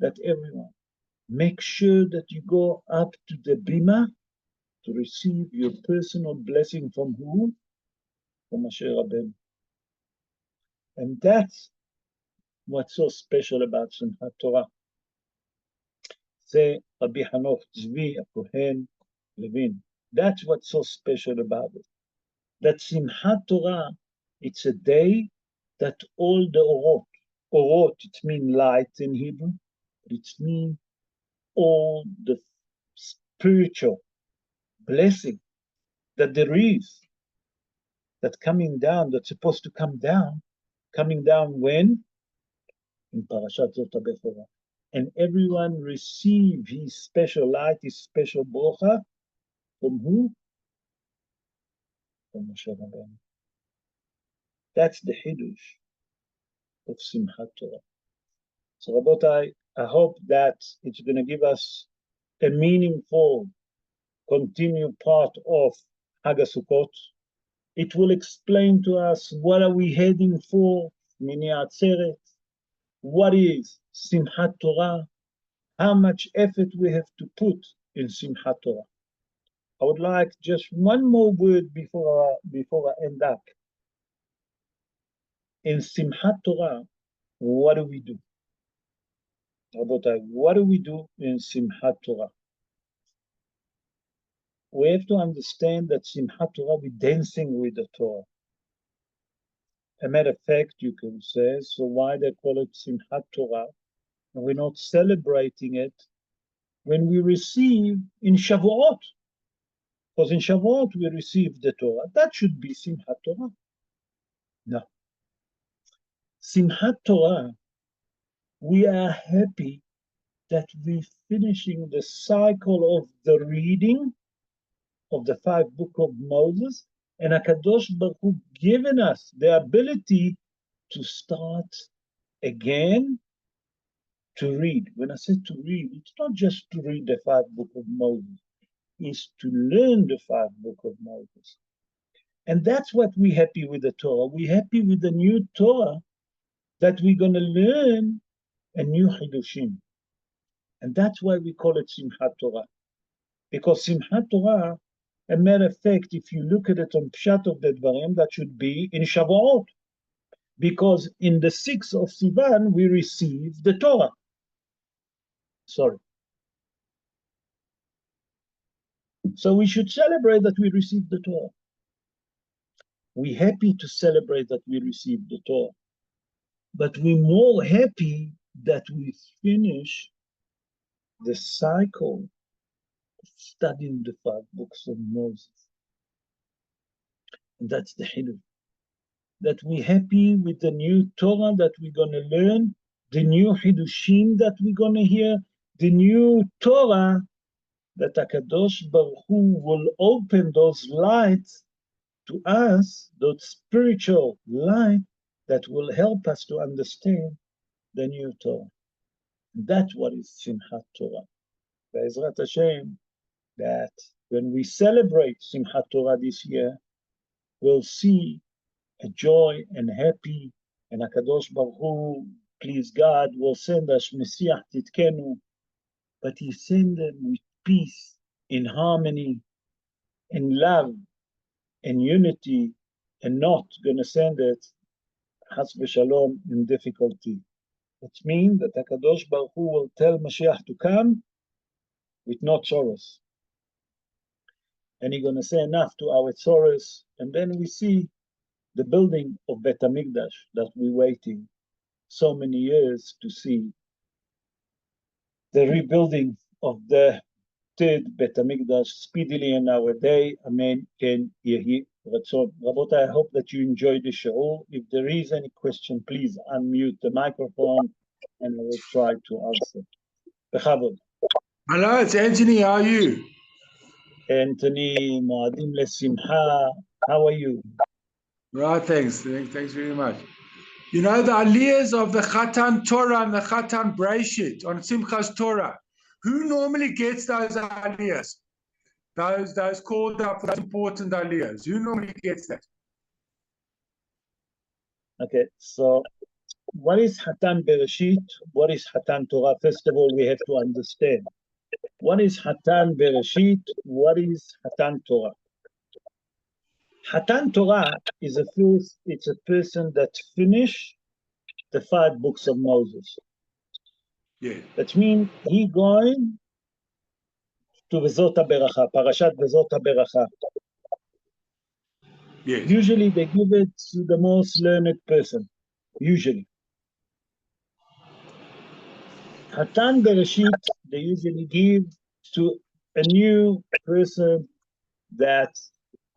that everyone. Make sure that you go up to the bima to receive your personal blessing from who? From Moshe Rabbeinu. And that's what's so special about Simchat Torah. Say Rabbi Hanoch, Zvi, Hakohen, Levin. That's what's so special about it. That Simchat Torah, it's a day that all the orot, it means light in Hebrew, It means all the spiritual blessing that there is, that's coming down, that's supposed to come down, coming down when? In Parashat Zot HaBechorah. And everyone receive his special light, his special brocha, from who? From Moshe Rabbeinu. That's the Hidush of Simchat Torah. So Rabotai, I hope that it's going to give us a meaningful, continued part of Hag HaSukkot. It will explain to us what are we heading for, Mini Atzeret, what is Simchat Torah, how much effort we have to put in Simchat Torah. I would like just one more word before I end up. In Simchat Torah, what do we do? Rabotai, what do we do in Simchat Torah? We have to understand that Simchat Torah, we're dancing with the Torah. A matter of fact, you can say, so why they call it Simchat Torah? And we're not celebrating it when we receive in Shavuot. Because in Shavuot, we receive the Torah. That should be Simchat Torah. No. Simchat Torah, we are happy that we're finishing the cycle of the reading of the 5 books of Moses, and HaKadosh Baruch Hu given us the ability to start again to read. When I say to read, it's not just to read the 5 books of Moses, it's to learn the 5 books of Moses. And that's what we're happy with the Torah. We're happy with the new Torah that we're going to learn a new Hidushim. And that's why we call it Simchat Torah. Because Simchat Torah, a matter of fact, if you look at it on Pshat of the Dvarim, that should be in Shavuot. Because in the 6th of Sivan, we receive the Torah. Sorry. So we should celebrate that we received the Torah. We're happy to celebrate that we received the Torah. But we're more happy that we finish the cycle of studying the 5 books of Moses. And that's the Hidush. That we're happy with the new Torah that we're going to learn, the new Hidushim that we're going to hear, the new Torah that HaKadosh Baruch Hu will open those lights to us, those spiritual light that will help us to understand the new Torah. That's what is Simchat Torah. Be'ezrat Hashem, that when we celebrate Simchat Torah this year, we'll see a joy and happy, and HaKadosh Baruch Hu, please God, will send us Messiah Titkenu, but He send them with peace, in harmony, in love, in unity, and not gonna send it, Chas v'Shalom, in difficulty. It means that HaKadosh Baruch Hu will tell Mashiach to come with no sorrows. And He's gonna say enough to our sorrows, and then we see the building of Bet HaMikdash that we're waiting so many years to see. The rebuilding of the third Bet HaMikdash speedily in our day. Amen. Ken Yehi Ratzon. Rabotai, I hope that you enjoyed the show. If there is any question, please unmute the microphone and I will try to answer. Bechavod. Hello, it's Anthony. How are you? Anthony, Moadim Lesimcha. How are you? Right, thanks. Thanks very much. You know, the aliyahs of the Chatan Torah and the Chatan Breshit on Simchas Torah, who normally gets those aliyahs? Those called up for those important aliyahs. Who normally gets that? Okay, so what is Hatan Bereshit? What is Hatan Torah? First of all, we have to understand. What is Hatan Bereshit? What is Hatan Torah? Hatan Torah is it's a person that finished the 5 books of Moses. Yeah. That means he going to Vezot HaBeracha, Parashat Vezot HaBeracha. Yes. Usually they give it to the most learned person. Usually. Hatan Bereshit, they usually give to a new person that's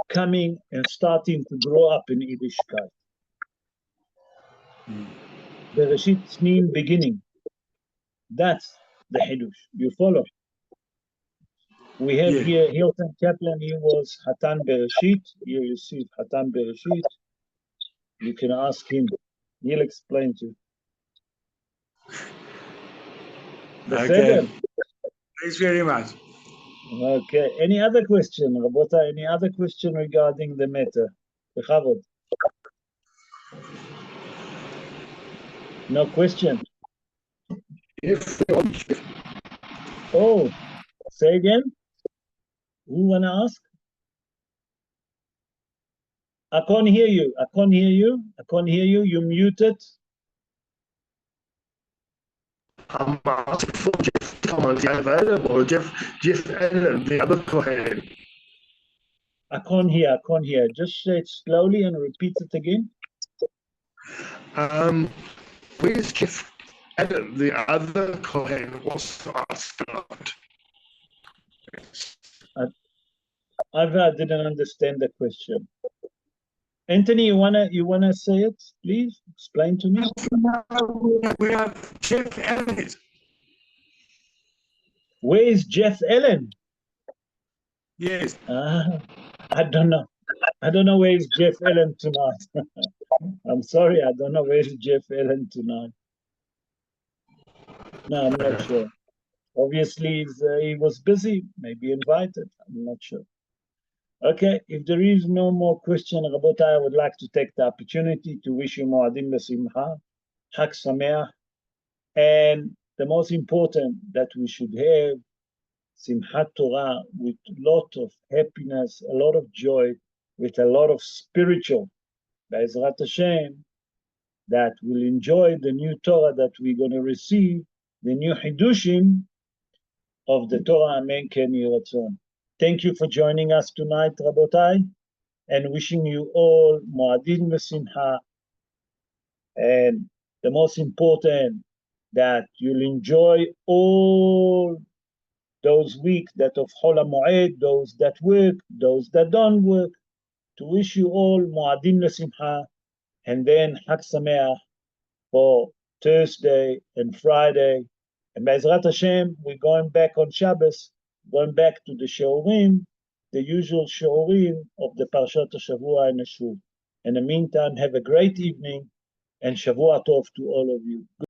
coming and starting to grow up in Yiddishkeit. Bereshit means beginning. That's the Hidush. You follow? We have Yeah. here Hilton Kaplan. He was Hatan Bereshit. You receive Hatan Bereshit. You can ask him. He'll explain to you. Okay. Thanks very much. Okay. Any other question, Rabota? Any other question regarding the matter? Bechavod. No question. Oh, say again. Who wanna ask? I can't hear you. I can't hear you. I can't hear you. You're muted. I'm asking for Jeff Thomas available. Jeff Allen, the other Kohen. I can't hear. I can't hear. Just say it slowly and repeat it again. Where's Jeff Allen, the other Kohen, was asked about? I didn't understand the question. Anthony, you wanna say it, please? Explain to me. We have Jeff Allen. Where is Jeff Allen? Yes. I don't know. I don't know where is Jeff Allen tonight. I'm sorry, I don't know where is Jeff Allen tonight. No, I'm not sure. Obviously, he was busy, maybe invited. I'm not sure. Okay, if there is no more question, Rabotai, I would like to take the opportunity to wish you Moadim L'Simcha, Chag Sameach, and the most important that we should have Simchat Torah with a lot of happiness, a lot of joy, with a lot of spiritual, Be'ezrat Hashem, that will enjoy the new Torah that we're going to receive, the new Hidushim of the Torah. Amen. Ken Yeh Ratzon. Thank you for joining us tonight, Rabotai, and wishing you all Moadim V'Simcha, and the most important, that you'll enjoy all those weeks that of Chol HaMoed, those that work, those that don't work, to wish you all Moadim L'Simcha, and then Chag Sameach for Thursday and Friday. And Be'ezrat Hashem, we're going back on Shabbos, going back to the Shorim, the usual Shorim of the Parshat HaShavua and Shuv. In the meantime, have a great evening, and Shavua Tov to all of you.